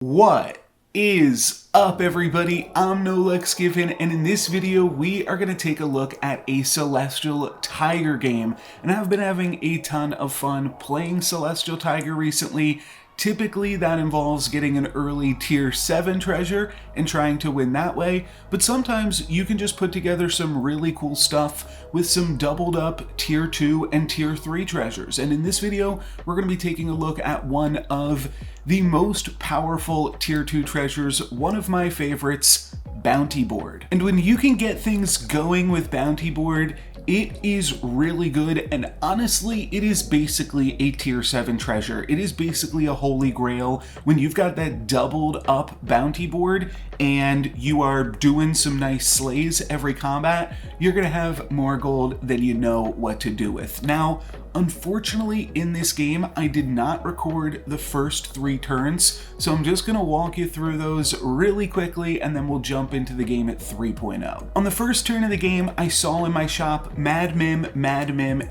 What is up, everybody? I'm NoLucksGiven, and in this video we are going to take a look at a Celestial Tiger game. And I've been having a ton of fun playing Celestial Tiger recently. Typically that involves getting an early tier 7 treasure and trying to win that way, but sometimes you can just put together some really cool stuff with some doubled up tier 2 and tier 3 treasures. And in this video, we're going to be taking a look at one of the most powerful tier 2 treasures, one of my favorites, Bounty Board. And when you can get things going with Bounty Board, it is really good, and honestly, it is basically a tier 7 treasure. It is basically a holy grail. When you've got that doubled up bounty board and you are doing some nice slays every combat, you're gonna have more gold than you know what to do with. Now, unfortunately, in this game, I did not record the first 3 turns, so I'm just gonna walk you through those really quickly, and then we'll jump into the game at 3.0. On the first turn of the game, I saw in my shop Mad Mim,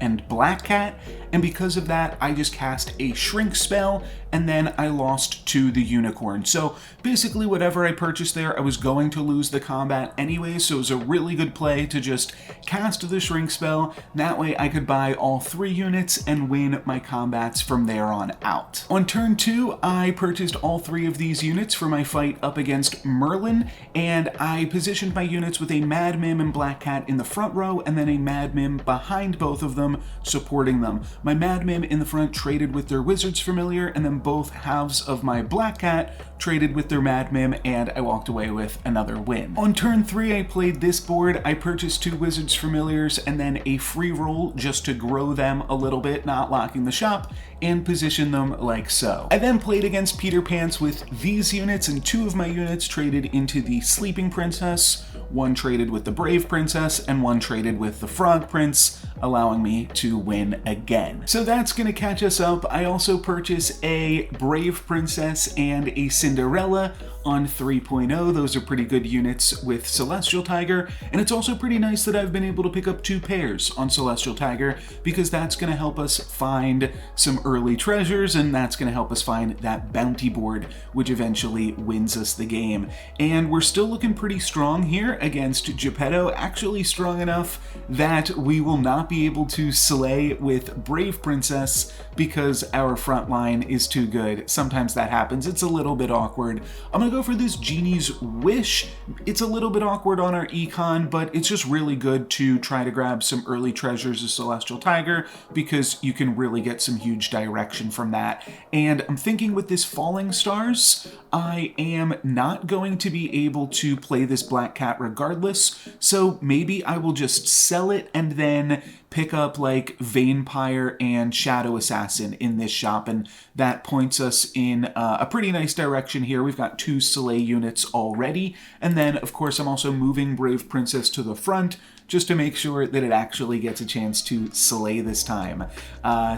and Black Cat, and because of that, I just cast a shrink spell, and then I lost to the unicorn. So basically whatever I purchased there, I was going to lose the combat anyway, so it was a really good play to just cast the shrink spell. That way I could buy all 3 units and win my combats from there on out. On turn 2, I purchased all 3 of these units for my fight up against Merlin, and I positioned my units with a Mad Mim and Black Cat in the front row, and then a Mad Mim behind both of them, supporting them. My Mad Mim in the front traded with their Wizard's Familiar, and then both halves of my Black Cat traded with their Mad Mim, and I walked away with another win. On turn 3, I played this board. I purchased 2 Wizard's Familiars and then a free roll just to grow them a little bit, not locking the shop, and position them like so. I then played against Peter Pants with these units, and 2 of my units traded into the Sleeping Princess, 1 traded with the Brave Princess, and 1 traded with the Frog Prince, allowing me to win again. So that's gonna catch us up. I also purchased a Brave Princess and a Cinderella on 3.0. Those are pretty good units with Celestial Tiger, and it's also pretty nice that I've been able to pick up 2 pairs on Celestial Tiger, because that's gonna help us find some early treasures, and that's gonna help us find that bounty board, which eventually wins us the game. And we're still looking pretty strong here against Geppetto, actually strong enough that we will not be able to slay with Brave Princess because our front line is too good. Sometimes that happens. It's a little bit awkward. I'm gonna go for this Genie's Wish. It's a little bit awkward on our econ, but it's just really good to try to grab some early treasures of Celestial Tiger because you can really get some huge direction from that. And I'm thinking with this Falling Stars, I am not going to be able to play this Black Cat regardless, so maybe I will just sell it and then pick up like Vampire and Shadow Assassin in this shop, and that points us in a pretty nice direction here. We've got 2 Slay units already, and then of course I'm also moving Brave Princess to the front just to make sure that it actually gets a chance to slay this time.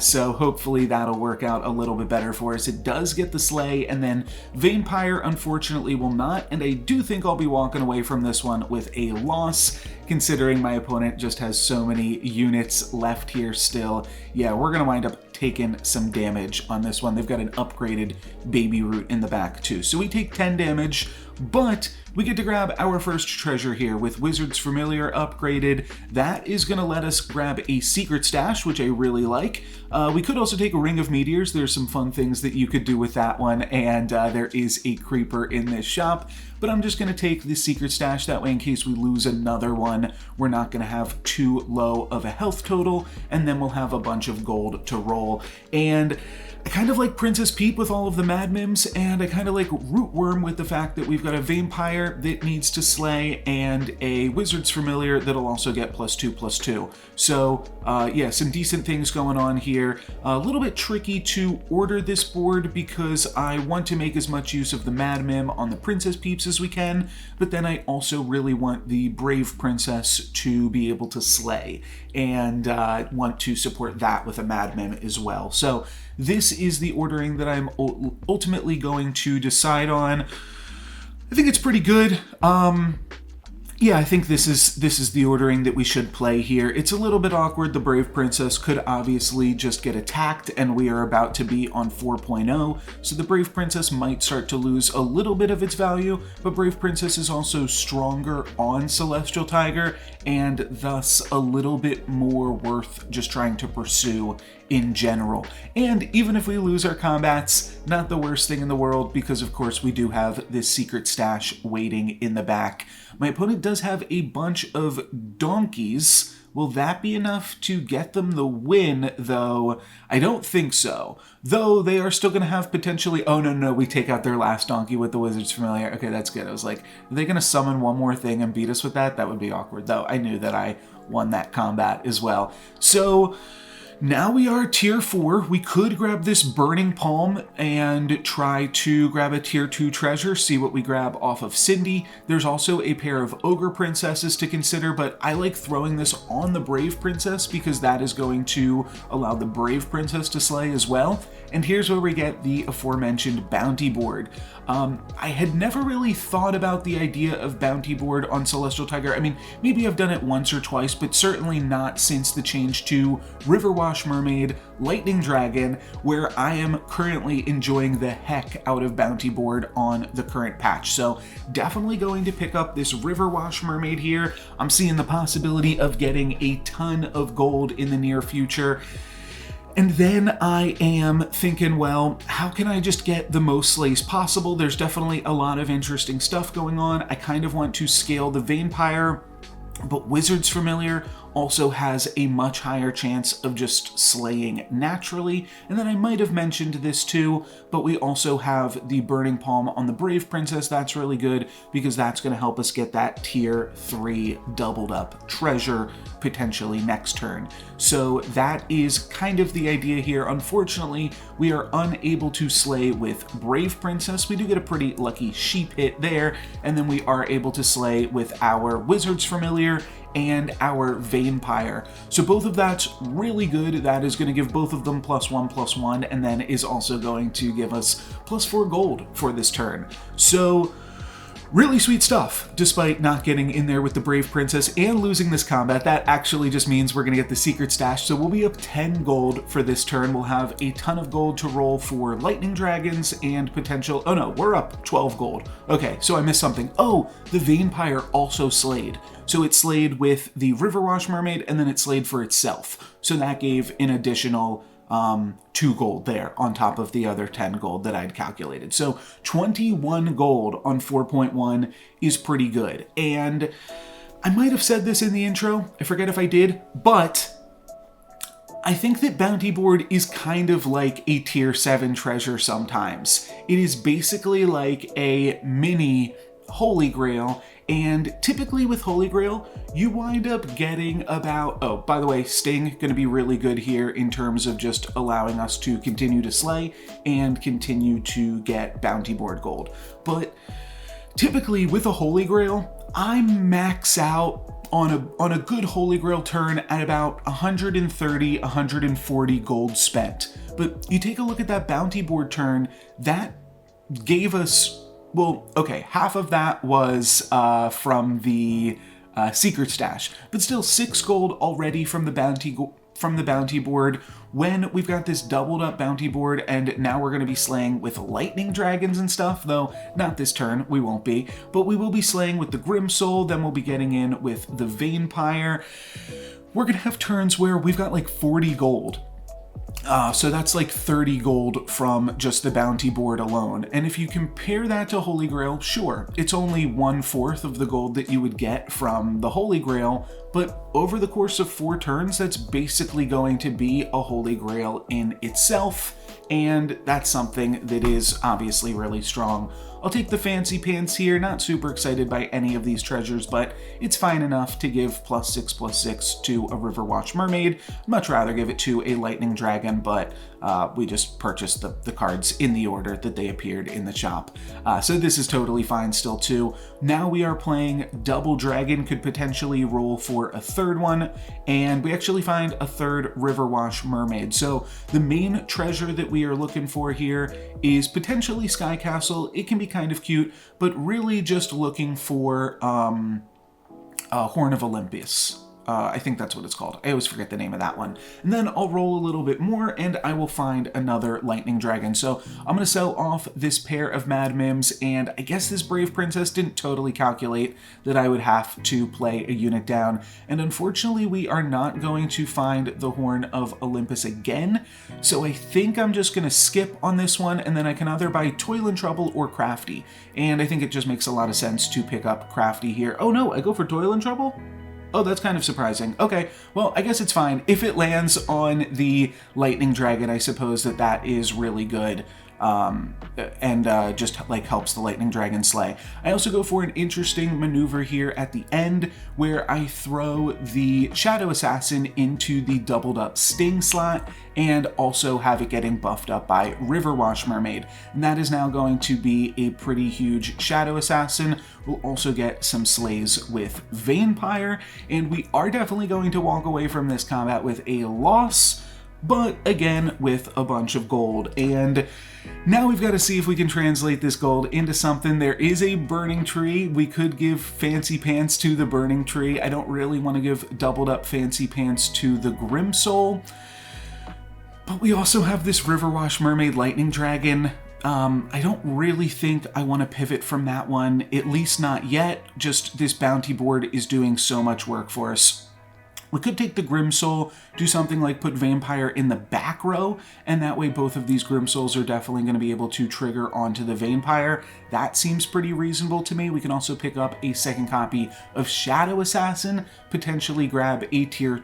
So hopefully that'll work out a little bit better for us. It does get the slay, and then Vampire unfortunately will not, and I do think I'll be walking away from this one with a loss, considering my opponent just has so many units left here still. Yeah, we're gonna wind up taking some damage on this one. They've got an upgraded Baby Root in the back too. So we take 10 damage, but we get to grab our first treasure here with Wizard's Familiar upgraded. That is going to let us grab a Secret Stash, which I really like. We could also take a Ring of Meteors. There's some fun things that you could do with that one, and there is a Creeper in this shop. But I'm just going to take the Secret Stash, that way in case we lose another one, we're not going to have too low of a health total, and then we'll have a bunch of gold to roll. And I kind of like Princess Peep with all of the Mad Mims, and I kind of like Rootworm with the fact that we've got a Vampire that needs to slay and a Wizard's Familiar that'll also get +2/+2. So yeah, some decent things going on here. A little bit tricky to order this board because I want to make as much use of the Mad Mim on the Princess Peeps as we can, but then I also really want the Brave Princess to be able to slay, and want to support that with a Mad Mim as well. So this is the ordering that I'm ultimately going to decide on. I think it's pretty good. Yeah, I think this is the ordering that we should play here. It's a little bit awkward. The Brave Princess could obviously just get attacked, and we are about to be on 4.0, so the Brave Princess might start to lose a little bit of its value, but Brave Princess is also stronger on Celestial Tiger, and thus a little bit more worth just trying to pursue in general. And even if we lose our combats, not the worst thing in the world, because of course we do have this secret stash waiting in the back. My opponent does have a bunch of donkeys. Will that be enough to get them the win, though? I don't think so. Though they are still going to have potentially... Oh, no, we take out their last donkey with the Wizard's Familiar. Okay, that's good. I was like, are they going to summon one more thing and beat us with that? That would be awkward, though. I knew that I won that combat as well. So... now we are tier 4. We could grab this Burning Palm and try to grab a tier 2 treasure, see what we grab off of Cindy. There's also a pair of Ogre Princesses to consider, but I like throwing this on the Brave Princess because that is going to allow the Brave Princess to slay as well. And here's where we get the aforementioned bounty board. I had never really thought about the idea of bounty board on Celestial Tiger. I mean, maybe I've done it once or twice, but certainly not since the change to Riverwash Mermaid, Lightning Dragon, where I am currently enjoying the heck out of bounty board on the current patch. So definitely going to pick up this Riverwash Mermaid here. I'm seeing the possibility of getting a ton of gold in the near future. And then I am thinking, well, how can I just get the most slays possible? There's definitely a lot of interesting stuff going on. I kind of want to scale the Vampire, but Wizard's Familiar also has a much higher chance of just slaying naturally. And then I might have mentioned this too, but we also have the Burning Palm on the Brave Princess. That's really good because that's going to help us get that tier 3 doubled up treasure potentially next turn. So that is kind of the idea here. Unfortunately, we are unable to slay with Brave Princess. We do get a pretty lucky sheep hit there, and then we are able to slay with our Wizard's Familiar and our Vampire. So both of that's really good. That is going to give both of them +1/+1, and then is also going to give us +4 gold for this turn. So really sweet stuff, despite not getting in there with the Brave Princess and losing this combat. That actually just means we're going to get the secret stash, so we'll be up 10 gold for this turn. We'll have a ton of gold to roll for Lightning Dragons and potential... oh no, we're up 12 gold. Okay, so I missed something. Oh, the Vampire also slayed. So it slayed with the Riverwash Mermaid, and then it slayed for itself. So that gave an additional 2 gold there on top of the other 10 gold that I'd calculated. So 21 gold on 4.1 is pretty good. And I might have said this in the intro, I forget if I did, but I think that bounty board is kind of like a tier 7 treasure sometimes. It is basically like a mini Holy Grail, and typically with Holy Grail, you wind up getting about... oh, by the way, Sting going to be really good here in terms of just allowing us to continue to slay and continue to get bounty board gold. But typically with a Holy Grail, I max out on a good Holy Grail turn at about 130, 140 gold spent. But you take a look at that bounty board turn, that gave us... well, okay, half of that was from the secret stash, but still 6 gold already from the bounty board. When we've got this doubled up bounty board, and now we're going to be slaying with lightning dragons and stuff, though not this turn, we won't be, but we will be slaying with the Grim Soul, then we'll be getting in with the Vampire. We're going to have turns where we've got like 40 gold. So that's like 30 gold from just the bounty board alone. And if you compare that to Holy Grail, sure, it's only 1/4 of the gold that you would get from the Holy Grail, but over the course of 4 turns, that's basically going to be a Holy Grail in itself, and that's something that is obviously really strong. I'll take the Fancy Pants here, not super excited by any of these treasures, but it's fine enough to give +6/+6 to a Riverwash Mermaid. I'd much rather give it to a Lightning Dragon, but we just purchased the cards in the order that they appeared in the shop. So this is totally fine still too. Now we are playing Double Dragon, could potentially roll for a 3rd one, and we actually find a 3rd Riverwash Mermaid. So the main treasure that we are looking for here is potentially Sky Castle. It can be kind of cute, but really just looking for Horn of Olympus. I think that's what it's called. I always forget the name of that one. And then I'll roll a little bit more and I will find another lightning dragon. So I'm going to sell off this pair of Mad Mims, and I guess this Brave Princess didn't totally calculate that I would have to play a unit down. And unfortunately, we are not going to find the Horn of Olympus again. So I think I'm just going to skip on this one, and then I can either buy Toil and Trouble or Crafty. And I think it just makes a lot of sense to pick up Crafty here. Oh no, I go for Toil and Trouble? Oh, that's kind of surprising. Okay, well, I guess it's fine. If it lands on the Lightning Dragon, I suppose that is really good. And just like helps the Lightning Dragon slay. I also go for an interesting maneuver here at the end where I throw the Shadow Assassin into the doubled up Sting slot and also have it getting buffed up by Riverwash Mermaid. And that is now going to be a pretty huge Shadow Assassin. We'll also get some slays with Vampire, and we are definitely going to walk away from this combat with a loss, but again with a bunch of gold. And now we've got to see if we can translate this gold into something. There is a Burning Tree. We could give Fancy Pants to the Burning Tree. I don't really want to give doubled up Fancy Pants to the Grimsoul. But we also have this Riverwash Mermaid Lightning Dragon. I don't really think I want to pivot from that one, at least not yet. Just this bounty board is doing so much work for us. We could take the Grimsoul, do something like put Vampire in the back row, and that way both of these Grimsouls are definitely going to be able to trigger onto the Vampire. That seems pretty reasonable to me. We can also pick up a second copy of Shadow Assassin, potentially grab a tier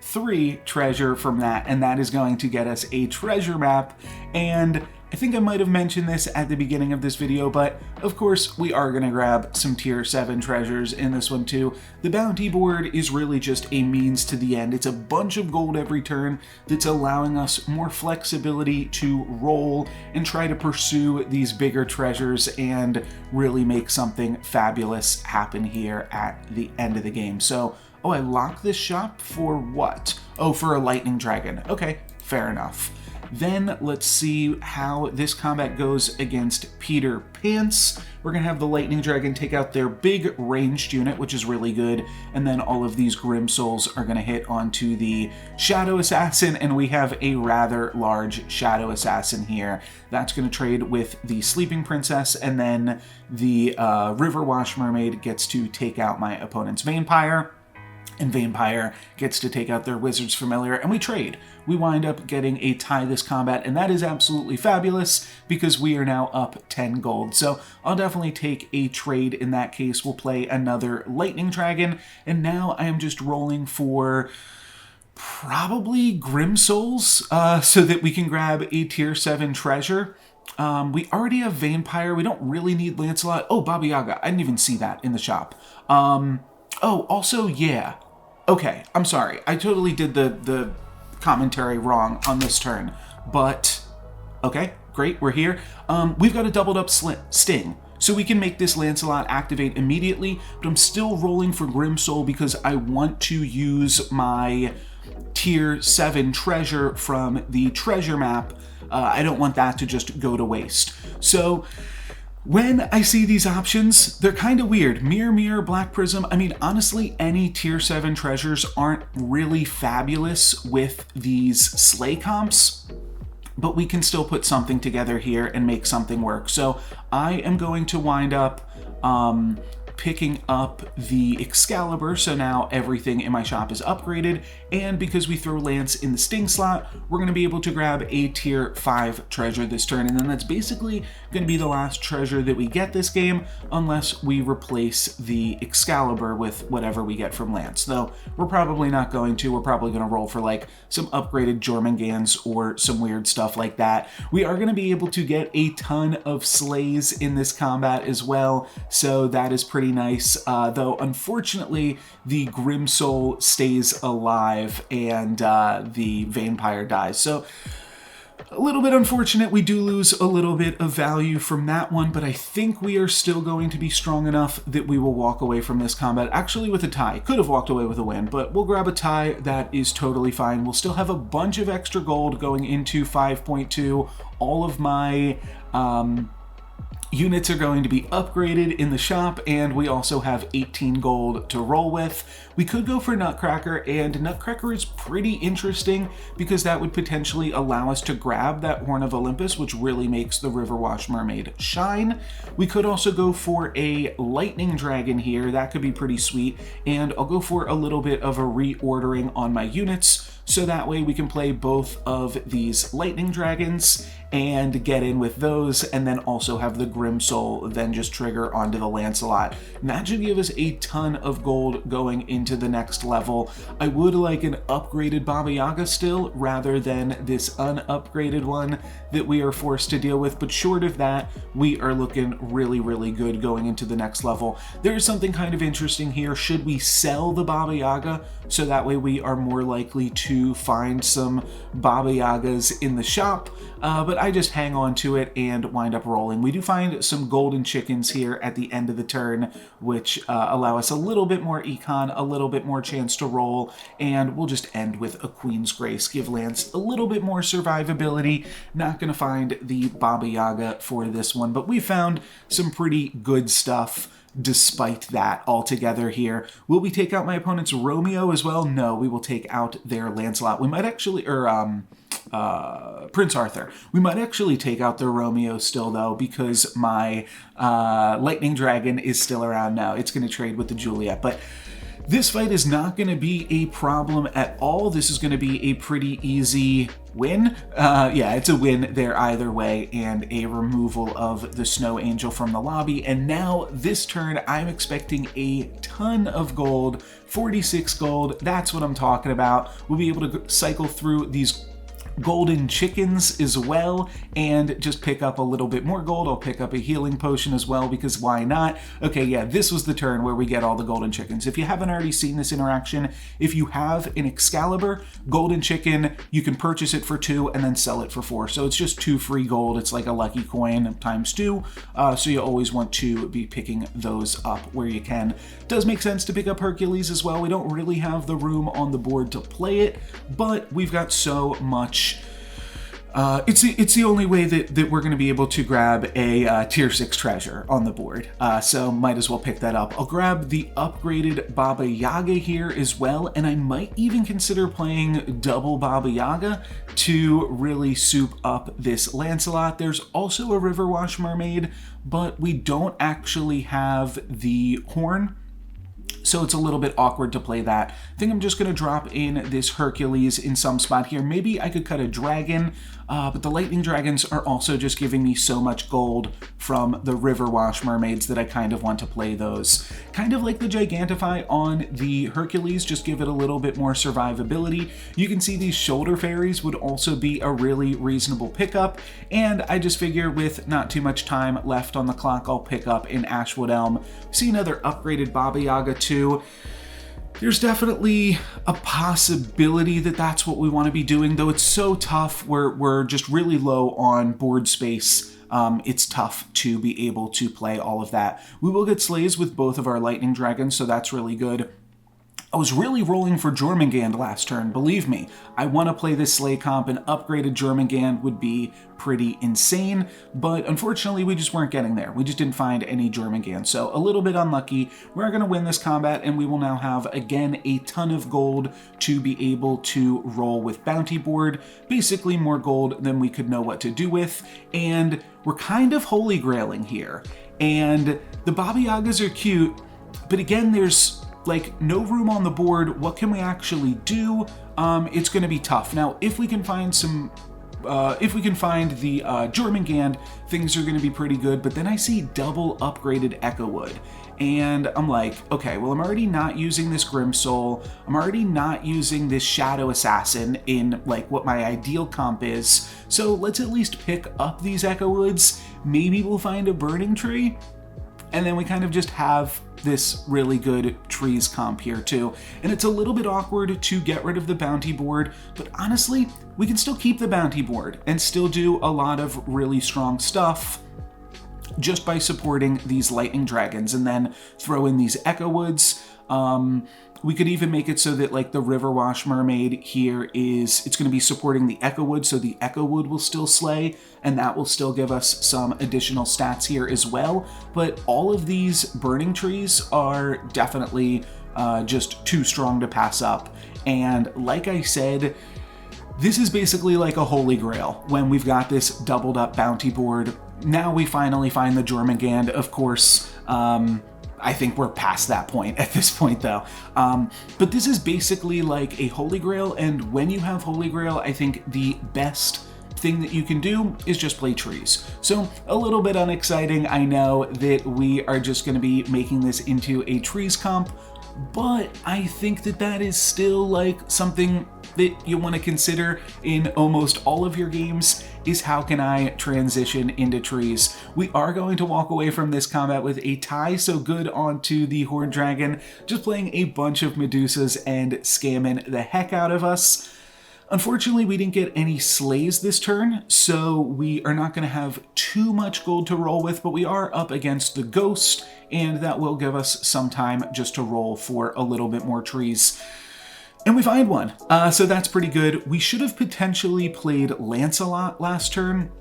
3 treasure from that, and that is going to get us a treasure map. And I think I might have mentioned this at the beginning of this video, but of course we are going to grab some tier 7 treasures in this one too. The bounty board is really just a means to the end. It's a bunch of gold every turn that's allowing us more flexibility to roll and try to pursue these bigger treasures and really make something fabulous happen here at the end of the game. So, oh, I locked this shop for what? Oh, for a lightning dragon. Okay, fair enough. Then let's see how this combat goes against Peter Pants. We're going to have the Lightning Dragon take out their big ranged unit, which is really good, and then all of these Grimsouls are going to hit onto the Shadow Assassin, and we have a rather large Shadow Assassin here. That's going to trade with the Sleeping Princess, and then the Riverwash Mermaid gets to take out my opponent's Vampire. And Vampire gets to take out their Wizard's Familiar, and we trade. We wind up getting a tie this combat, and that is absolutely fabulous because we are now up 10 gold. So I'll definitely take a trade in that case. We'll play another Lightning Dragon, and now I am just rolling for probably Grimsouls so that we can grab a tier 7 treasure. We already have Vampire. We don't really need Lancelot. Oh, Baba Yaga. I didn't even see that in the shop. Oh, also, yeah. Okay, I'm sorry. I totally did the commentary wrong on this turn. But, okay, great, we're here. We've got a doubled up Sting. So we can make this Lancelot activate immediately, but I'm still rolling for Grimsoul because I want to use my tier 7 treasure from the treasure map. I don't want that to just go to waste. So when I see these options, they're kind of weird. Mirror, Mirror, Black Prism. I mean, honestly, any tier 7 treasures aren't really fabulous with these slay comps, but we can still put something together here and make something work. So I am going to wind up picking up the Excalibur, so now everything in my shop is upgraded, and because we throw Lance in the Sting slot, we're going to be able to grab a tier 5 treasure this turn, and then that's basically going to be the last treasure that we get this game, unless we replace the Excalibur with whatever we get from Lance, though we're probably not going to. We're probably going to roll for like some upgraded Jormungand's or some weird stuff like that. We are going to be able to get a ton of slays in this combat as well, so that is pretty nice, though unfortunately the Grimsoul stays alive and the Vampire dies. So a little bit unfortunate. We do lose a little bit of value from that one, but I think we are still going to be strong enough that we will walk away from this combat actually with a tie. Could have walked away with a win, but we'll grab a tie. That is totally fine. We'll still have a bunch of extra gold going into 5.2. All of my Units are going to be upgraded in the shop, and we also have 18 gold to roll with. We could go for Nutcracker, and Nutcracker is pretty interesting because that would potentially allow us to grab that Horn of Olympus, which really makes the Riverwash Mermaid shine. We could also go for a Lightning Dragon here. That could be pretty sweet, and I'll go for a little bit of a reordering on my units, so that way we can play both of these Lightning Dragons and get in with those, and then also have the Grim Soul then just trigger onto the Lancelot. And that should give us a ton of gold going into the next level. I would like an upgraded Baba Yaga still, rather than this unupgraded one that we are forced to deal with, but short of that, we are looking really, really good going into the next level. There is something kind of interesting here. Should we sell the Baba Yaga, so that way we are more likely to find some Baba Yagas in the shop, but I just hang on to it and wind up rolling. We do find some golden chickens here at the end of the turn, which allow us a little bit more econ, a little bit more chance to roll, and we'll just end with a Queen's Grace. Give Lance a little bit more survivability. Not going to find the Baba Yaga for this one, but we found some pretty good stuff despite that altogether here. Will we take out my opponent's Romeo as well? No, we will take out their Lancelot. We might actually, Prince Arthur. We might actually take out the Romeo still, though, because my Lightning Dragon is still around now. It's going to trade with the Juliet, but this fight is not going to be a problem at all. This is going to be a pretty easy win. Yeah, it's a win there either way, and a removal of the Snow Angel from the lobby. And now this turn, I'm expecting a ton of gold, 46 gold. That's what I'm talking about. We'll be able to cycle through these golden chickens as well and just pick up a little bit more gold. I'll pick up a healing potion as well, because why not? Okay, yeah, this was the turn where we get all the golden chickens. If you haven't already seen this interaction, if you have an Excalibur golden chicken, you can purchase it for 2 and then sell it for 4. So it's just 2 free gold. It's like a lucky coin times 2. So you always want to be picking those up where you can. It does make sense to pick up Hercules as well. We don't really have the room on the board to play it, but we've got so much. It's the only way that we're going to be able to grab a tier 6 treasure on the board, so might as well pick that up. I'll grab the upgraded Baba Yaga here as well, and I might even consider playing double Baba Yaga to really soup up this Lancelot. There's also a Riverwash Mermaid, but we don't actually have the horn, so it's a little bit awkward to play that. I think I'm just going to drop in this Hercules in some spot here. Maybe I could cut a dragon, but the Lightning Dragons are also just giving me so much gold from the Riverwash Mermaids that I kind of want to play those. Kind of like the Gigantify on the Hercules, just give it a little bit more survivability. You can see these Shoulder Fairies would also be a really reasonable pickup, and I just figure with not too much time left on the clock, I'll pick up an Ashwood Elm. See another upgraded Baba Yaga too. There's definitely a possibility that that's what we want to be doing, though it's so tough. We're just really low on board space. It's tough to be able to play all of that. We will get slays with both of our Lightning Dragons, so that's really good. I was really rolling for Jormungand last turn, believe me. I want to play this Slay comp, and upgraded Jormungand would be pretty insane, but unfortunately we just weren't getting there. We just didn't find any Jormungand, so a little bit unlucky. We're going to win this combat, and we will now have, again, a ton of gold to be able to roll with Bounty Board. Basically more gold than we could know what to do with, and we're kind of holy grailing here. And the Baba Yagas are cute, but again, there's like no room on the board. What can we actually do? It's going to be tough. Now, if we can find some, if we can find the Jormungand, things are going to be pretty good. But then I see double upgraded Echowood, and I'm like, okay, well, I'm already not using this Grim Soul. I'm already not using this Shadow Assassin in like what my ideal comp is. So let's at least pick up these Echowoods. Maybe we'll find a Burning Tree. And then we kind of just have this really good trees comp here too. And it's a little bit awkward to get rid of the bounty board, but honestly, we can still keep the bounty board and still do a lot of really strong stuff just by supporting these Lightning Dragons, and then throw in these Echowoods. We could even make it so that like the Riverwash Mermaid here it's going to be supporting the Echo Wood, so the Echo Wood will still slay, and that will still give us some additional stats here as well. But all of these burning trees are definitely just too strong to pass up. And like I said, this is basically like a holy grail when we've got this doubled up bounty board. Now we finally find the Jormungand, of course. I think we're past that point at this point though. But this is basically like a holy grail, and when you have holy grail, I think the best thing that you can do is just play trees. So a little bit unexciting, I know that we are just going to be making this into a trees comp, but I think that that is still like something that you want to consider in almost all of your games, is how can I transition into trees. We are going to walk away from this combat with a tie, so good on to the Horde Dragon, just playing a bunch of Medusas and scamming the heck out of us. Unfortunately, we didn't get any slays this turn, so we are not going to have too much gold to roll with, but we are up against the Ghost, and that will give us some time just to roll for a little bit more trees. And we find one, so that's pretty good. We should have potentially played Lancelot last turn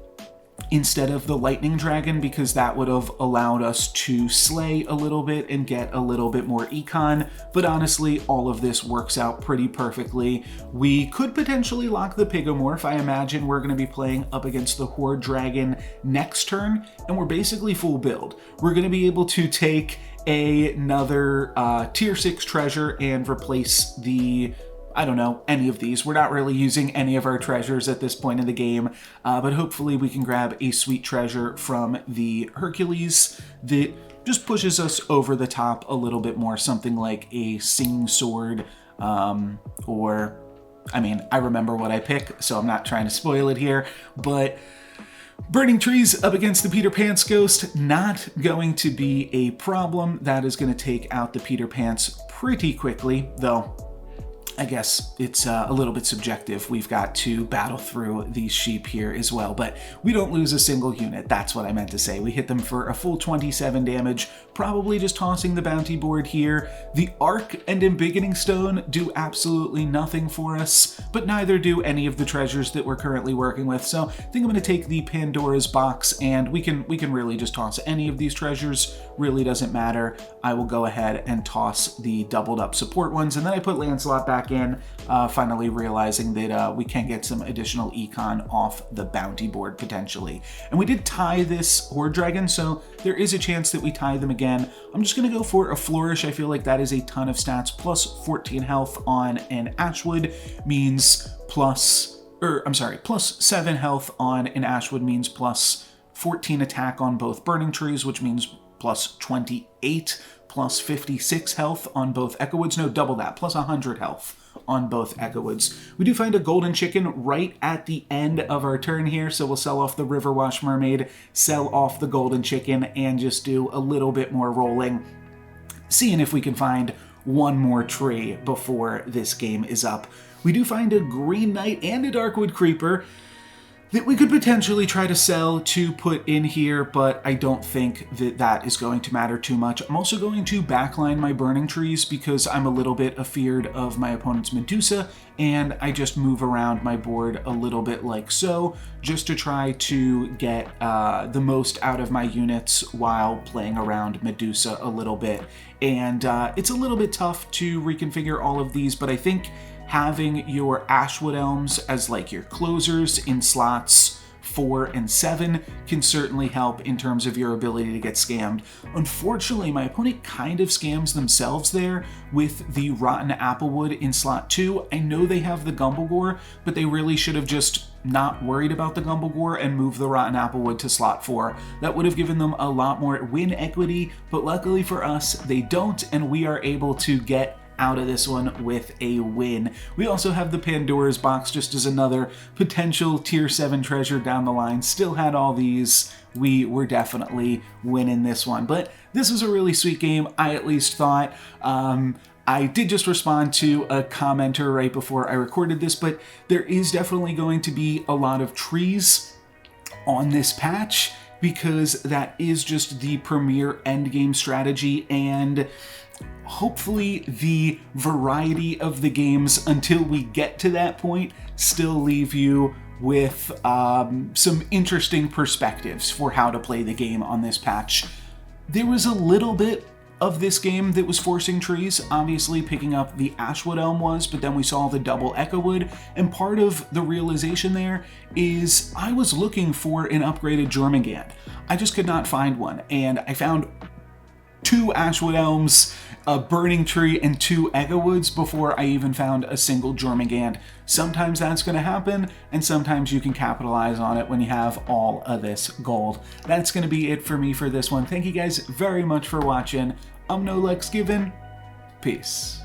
instead of the Lightning Dragon, because that would have allowed us to slay a little bit and get a little bit more econ, but honestly, all of this works out pretty perfectly. We could potentially lock the Pigomorph. I imagine we're going to be playing up against the Horde Dragon next turn, and we're basically full build. We're going to be able to take another tier 6 treasure and replace the, I don't know, any of these. We're not really using any of our treasures at this point in the game, but hopefully we can grab a sweet treasure from the Hercules that just pushes us over the top a little bit more, something like a Singing Sword, or, I mean, I remember what I pick, so I'm not trying to spoil it here, but burning trees up against the Peter Pants Ghost, not going to be a problem. That is going to take out the Peter Pants pretty quickly, though I guess it's a little bit subjective. We've got to battle through these sheep here as well, but we don't lose a single unit. That's what I meant to say. We hit them for a full 27 damage, probably just tossing the bounty board here. The Arc and Embiggening Stone do absolutely nothing for us, but neither do any of the treasures that we're currently working with. So I think I'm going to take the Pandora's Box, and we can really just toss any of these treasures. Really doesn't matter. I will go ahead and toss the doubled up support ones, and then I put Lancelot back in, finally realizing that we can get some additional econ off the bounty board potentially. And we did tie this Horde Dragon, so there is a chance that we tie them again. I'm just going to go for a Flourish. I feel like that is a ton of stats. Plus 14 health on an Ashwood means plus 7 health on an Ashwood means plus 14 attack on both Burning Trees, which means plus 28, plus 56 health on both Echo Woods. No, double that, plus 100 health on both Echo Woods. We do find a golden chicken right at the end of our turn here, so we'll sell off the Riverwash Mermaid, sell off the golden chicken, and just do a little bit more rolling, seeing if we can find one more tree before this game is up. We do find a Green Knight and a Darkwood Creeper that we could potentially try to sell to put in here, but I don't think that that is going to matter too much. I'm also going to backline my Burning Trees because I'm a little bit afeared of my opponent's Medusa, and I just move around my board a little bit like so, just to try to get the most out of my units while playing around Medusa a little bit. And it's a little bit tough to reconfigure all of these, but I think having your Ashwood Elms as like your closers in slots 4 and 7 can certainly help in terms of your ability to get scammed. Unfortunately, my opponent kind of scams themselves there with the Rotten Applewood in slot 2. I know they have the Gumblegore, but they really should have just not worried about the Gumblegore and moved the Rotten Applewood to slot 4. That would have given them a lot more win equity, but luckily for us, they don't, and we are able to get out of this one with a win. We also have the Pandora's Box just as another potential tier 7 treasure down the line. Still had all these. We were definitely winning this one. But this was a really sweet game, I at least thought. I did just respond to a commenter right before I recorded this, but there is definitely going to be a lot of trees on this patch because that is just the premier endgame strategy, and hopefully the variety of the games until we get to that point still leave you with some interesting perspectives for how to play the game on this patch. There was a little bit of this game that was forcing trees. Obviously picking up the Ashwood Elm was, but then we saw the double Echowood, and part of the realization there is I was looking for an upgraded Jormungand. I just could not find one, and I found 2 Ashwood Elms, a Burning Tree, and 2 Echowoods before I even found a single Jormungand. Sometimes that's going to happen, and sometimes you can capitalize on it when you have all of this gold. That's going to be it for me for this one. Thank you guys very much for watching. I'm NoLucksGiven. Peace.